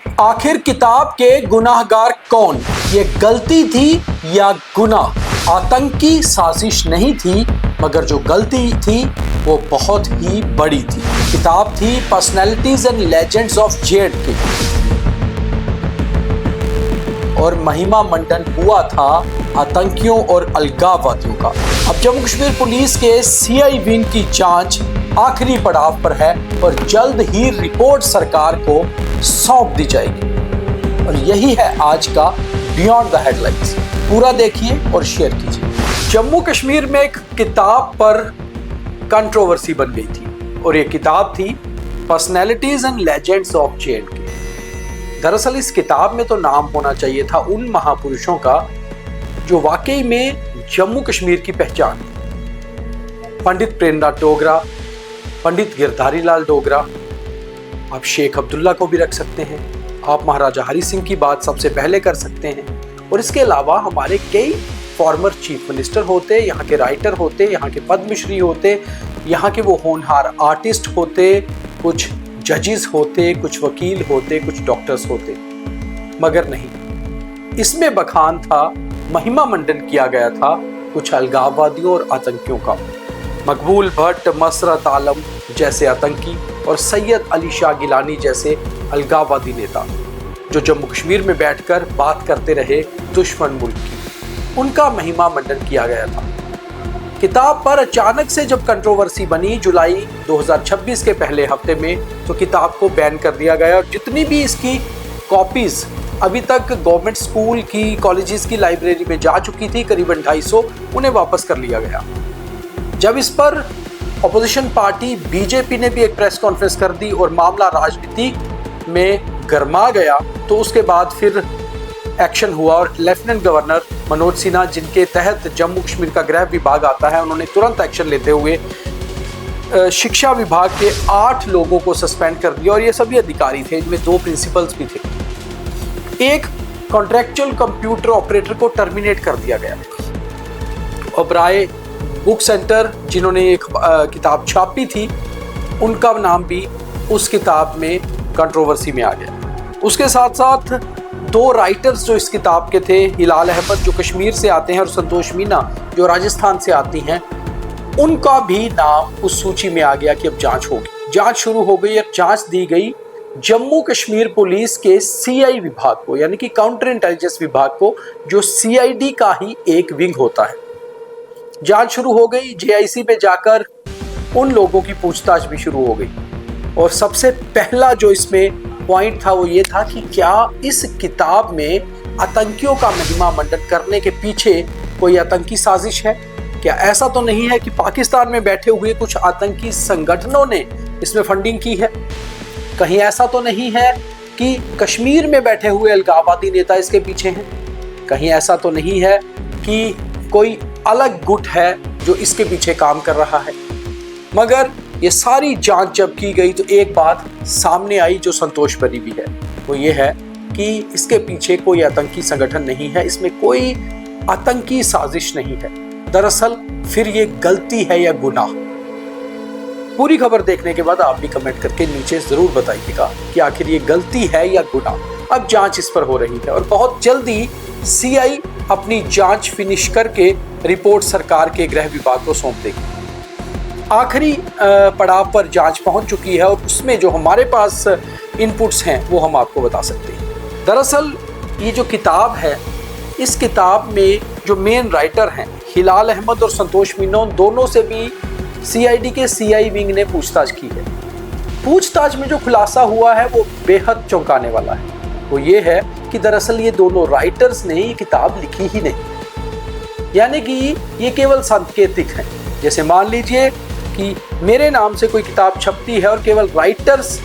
आखिर किताब के गुनाहगार कौन? ये गलती थी या गुनाह? आतंकी साजिश नहीं थी, मगर जो गलती थी वो बहुत ही बड़ी थी। किताब थी personalities and legends of J&K और महिमा मंडन हुआ था आतंकियों और अलगाववादियों का। अब जम्मू कश्मीर पुलिस के CI विंग की जांच आखिरी पड़ाव पर है और जल्द ही रिपोर्ट सरकार को सौंप दी जाएगी। और यही है आज का बियॉन्ड द हेडलाइंस। पूरा देखिए और शेयर कीजिए। जम्मू कश्मीर में एक किताब पर कंट्रोवर्सी बन गई थी और ये किताब थी personalities and legends of J&K। दरअसल इस किताब में तो नाम होना चाहिए था उन महापुरुषों का जो वाकई में जम्मू कश्मीर की पहचान थी। पंडित प्रेमनाथ डोगरा, पंडित गिरधारी लाल डोगरा, आप शेख अब्दुल्ला को भी रख सकते हैं, आप महाराजा हरि सिंह की बात सबसे पहले कर सकते हैं। और इसके अलावा हमारे कई फॉर्मर चीफ मिनिस्टर होते, यहाँ के राइटर होते, यहाँ के पद्मश्री होते, यहाँ के वो होनहार आर्टिस्ट होते, कुछ जजेस होते, कुछ वकील होते, कुछ डॉक्टर्स होते, मगर नहीं, इसमें बखान था, महिमा मंडन किया गया था कुछ अलगाववादियों और आतंकियों का। मकबूल भट्ट, मसरत आलम जैसे आतंकी और सैयद अली शाह गिलानी जैसे अलगाववादी नेता जो जम्मू कश्मीर में बैठकर बात करते रहे दुश्मन मुल्क की, उनका महिमा मंडन किया गया था। किताब पर अचानक से जब कंट्रोवर्सी बनी जुलाई 2026 के पहले हफ्ते में, तो किताब को बैन कर दिया गया और जितनी भी इसकी कॉपीज अभी तक गवर्नमेंट स्कूल की, कॉलेजेस की लाइब्रेरी में जा चुकी थी, करीबन 250, उन्हें वापस कर लिया गया। जब इस पर अपोजिशन पार्टी BJP ने भी एक प्रेस कॉन्फ्रेंस कर दी और मामला राजनीति में गर्मा गया, तो उसके बाद फिर एक्शन हुआ और लेफ्टिनेंट गवर्नर मनोज सिन्हा, जिनके तहत जम्मू कश्मीर का गृह विभाग आता है, उन्होंने तुरंत एक्शन लेते हुए शिक्षा विभाग के 8 लोगों को सस्पेंड कर दिया और ये सभी अधिकारी थे, इनमें 2 प्रिंसिपल्स भी थे। एक कॉन्ट्रैक्चुअल कंप्यूटर ऑपरेटर को टर्मिनेट कर दिया गया। ओबराय बुक सेंटर, जिन्होंने एक किताब छापी थी, उनका नाम भी उस किताब में कंट्रोवर्सी में आ गया। उसके साथ साथ 2 राइटर्स जो इस किताब के थे, हिलाल अहमद जो कश्मीर से आते हैं और संतोष मीना जो राजस्थान से आती हैं, उनका भी नाम उस सूची में आ गया कि अब जांच होगी। जांच शुरू हो गई और जांच दी गई जम्मू कश्मीर पुलिस के CI विभाग को, यानी कि काउंटर इंटेलिजेंस विभाग को, जो CID का ही एक विंग होता है। जांच शुरू हो गई, JIC पे जाकर उन लोगों की पूछताछ भी शुरू हो गई और सबसे पहला जो इसमें पॉइंट था वो ये था कि क्या इस किताब में आतंकियों का महिमा मंडन करने के पीछे कोई आतंकी साजिश है? क्या ऐसा तो नहीं है कि पाकिस्तान में बैठे हुए कुछ आतंकी संगठनों ने इसमें फंडिंग की है? कहीं ऐसा तो नहीं है कि कश्मीर में बैठे हुए अलगाववादी नेता इसके पीछे हैं? कहीं ऐसा तो नहीं है कि कोई अलग गुट है जो इसके पीछे काम कर रहा है? मगर ये सारी जांच जब की गई तो एक बात सामने आई जो संतोष भरी भी है, वो ये है कि इसके पीछे कोई आतंकी संगठन नहीं है, इसमें कोई आतंकी साजिश नहीं है। दरअसल फिर ये गलती है या गुनाह? पूरी खबर देखने के बाद आप भी कमेंट करके नीचे जरूर बताइएगा कि आखिर ये गलती है या गुनाह। अब जांच इस पर हो रही है और बहुत जल्दी CI अपनी जांच फिनिश करके रिपोर्ट सरकार के गृह विभाग को सौंप देगी। आखिरी पड़ाव पर जांच पहुंच चुकी है और उसमें जो हमारे पास इनपुट्स हैं वो हम आपको बता सकते हैं। दरअसल ये जो किताब है, इस किताब में जो मेन राइटर हैं हिलाल अहमद और संतोष मीना, दोनों से भी CID के CI विंग ने पूछताछ की है। पूछताछ में जो खुलासा हुआ है वो बेहद चौंकाने वाला है। वो ये है कि दरअसल ये दोनों राइटर्स ने ये किताब लिखी ही नहीं, यानी कि ये केवल सांकेतिक हैं। जैसे मान लीजिए कि मेरे नाम से कोई किताब छपती है और केवल राइटर्स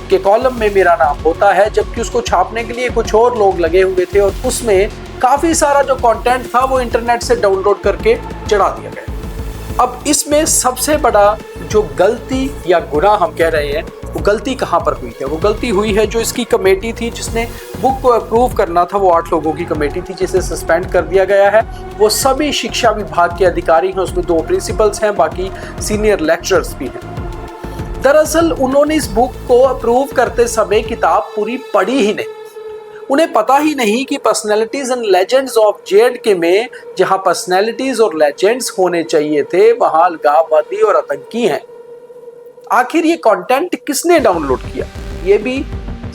के कॉलम में मेरा नाम होता है, जबकि उसको छापने के लिए कुछ और लोग लगे हुए थे और उसमें काफ़ी सारा जो कंटेंट था वो इंटरनेट से डाउनलोड करके चढ़ा दिया गया। अब इसमें सबसे बड़ा जो गलती या गुनाह हम कह रहे हैं, वो गलती कहाँ पर हुई है? वो गलती हुई है जो इसकी कमेटी थी जिसने बुक को अप्रूव करना था, वो 8 लोगों की कमेटी थी जिसे सस्पेंड कर दिया गया है। वो सभी शिक्षा विभाग के अधिकारी हैं, उसमें 2 प्रिंसिपल्स हैं, बाकी सीनियर लेक्चरर्स भी हैं। दरअसल उन्होंने इस बुक को अप्रूव करते समय किताब पूरी पढ़ी ही नहीं। उन्हें पता ही नहीं कि personalities and legends of JK में जहां पर्सनैलिटीज और लेजेंड्स होने चाहिए थे वहां अलगाववादी और आतंकी हैं। आखिर ये कंटेंट किसने डाउनलोड किया, ये भी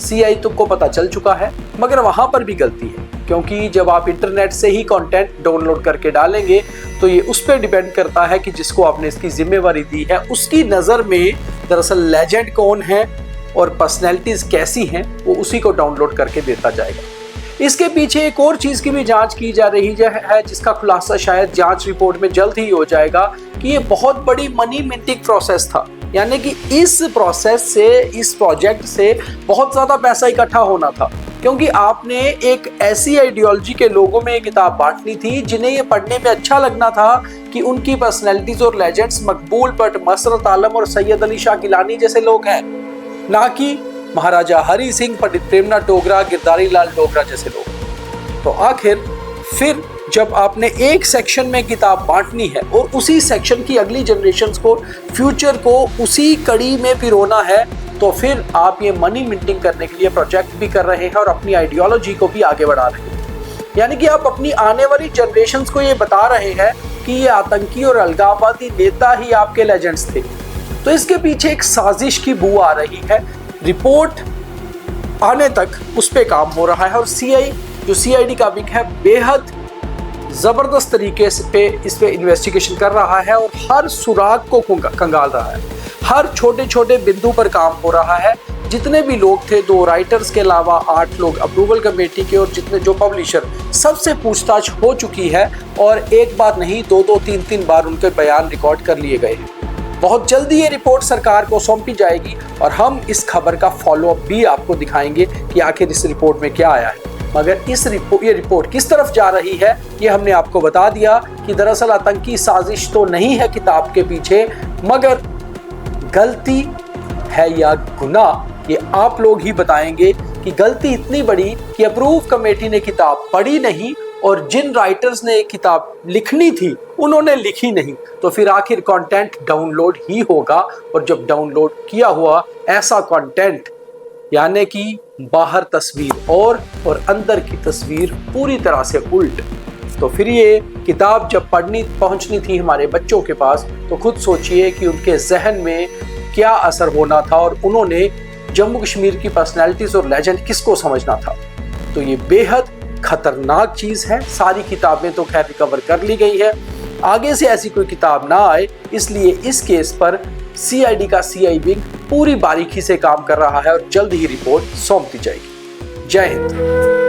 CI को पता चल चुका है, मगर वहां पर भी गलती है, क्योंकि जब आप इंटरनेट से ही कंटेंट डाउनलोड करके डालेंगे तो ये उस पर डिपेंड करता है कि जिसको आपने इसकी जिम्मेवारी दी है उसकी नज़र में दरअसल लेजेंड कौन है और पर्सनैलिटीज कैसी हैं, वो उसी को डाउनलोड करके देता जाएगा। इसके पीछे एक और चीज़ की भी जांच की जा रही है, जिसका खुलासा शायद जांच रिपोर्ट में जल्द ही हो जाएगा कि ये बहुत बड़ी मनी मिंटिंग प्रोसेस था। यानी कि इस प्रोसेस से, इस प्रोजेक्ट से बहुत ज़्यादा पैसा इकट्ठा होना था, क्योंकि आपने एक ऐसी आइडियोलॉजी के लोगों में ये किताब बांटनी थी जिन्हें ये पढ़ने में अच्छा लगना था कि उनकी पर्सनैलिटीज और लेजेंड्स मकबूल भट्ट, मसरत आलम और सैयद अली शाह गिलानी जैसे लोग हैं, ना कि महाराजा हरि सिंह, पंडित प्रेमनाथ डोगरा, गिरधारी लाल डोगरा जैसे लोग। तो आखिर फिर जब आपने एक सेक्शन में किताब बांटनी है और उसी सेक्शन की अगली जनरेशन्स को, फ्यूचर को उसी कड़ी में पिरोना है, तो फिर आप ये मनी मिंटिंग करने के लिए प्रोजेक्ट भी कर रहे हैं और अपनी आइडियोलॉजी को भी आगे बढ़ा रहे हैं। यानी कि आप अपनी आने वाली जनरेशन्स को ये बता रहे हैं कि ये आतंकी और अलगाववादी नेता ही आपके लेजेंड्स थे। तो इसके पीछे एक साजिश की बू आ रही है। रिपोर्ट आने तक उस पर काम हो रहा है और CI जो CID का विंग है बेहद ज़बरदस्त तरीके से इस पे इन्वेस्टिगेशन कर रहा है और हर सुराग को कंगाल रहा है। हर छोटे छोटे बिंदु पर काम हो रहा है। जितने भी लोग थे, 2 राइटर्स के अलावा 8 लोग अप्रूवल कमेटी के और जितने जो पब्लिशर, सबसे पूछताछ हो चुकी है और एक बार नहीं 2-2, 3-3 बार उनके बयान रिकॉर्ड कर लिए गए हैं। बहुत जल्दी ये रिपोर्ट सरकार को सौंपी जाएगी और हम इस खबर का फॉलोअप भी आपको दिखाएंगे कि आखिर इस रिपोर्ट में क्या आया है। मगर ये रिपोर्ट किस तरफ जा रही है ये हमने आपको बता दिया कि दरअसल आतंकी साजिश तो नहीं है किताब के पीछे, मगर गलती है या गुनाह ये आप लोग ही बताएंगे कि गलती इतनी बड़ी कि अप्रूव कमेटी ने किताब पढ़ी नहीं और जिन राइटर्स ने किताब लिखनी थी उन्होंने लिखी नहीं, तो फिर आखिर कंटेंट डाउनलोड ही होगा। और जब डाउनलोड किया हुआ ऐसा कंटेंट, यानी कि बाहर तस्वीर और अंदर की तस्वीर पूरी तरह से उल्ट, तो फिर ये किताब जब पहुंचनी थी हमारे बच्चों के पास, तो खुद सोचिए कि उनके जहन में क्या असर होना था और उन्होंने जम्मू कश्मीर की पर्सनैलिटीज और लेजेंड किसको समझना था। तो ये बेहद खतरनाक चीज़ है। सारी किताबें तो खैर रिकवर कर ली गई है, आगे से ऐसी कोई किताब ना आए, इसलिए इस केस पर CID का CI विंग पूरी बारीकी से काम कर रहा है और जल्द ही रिपोर्ट सौंप दी जाएगी। जय हिंद।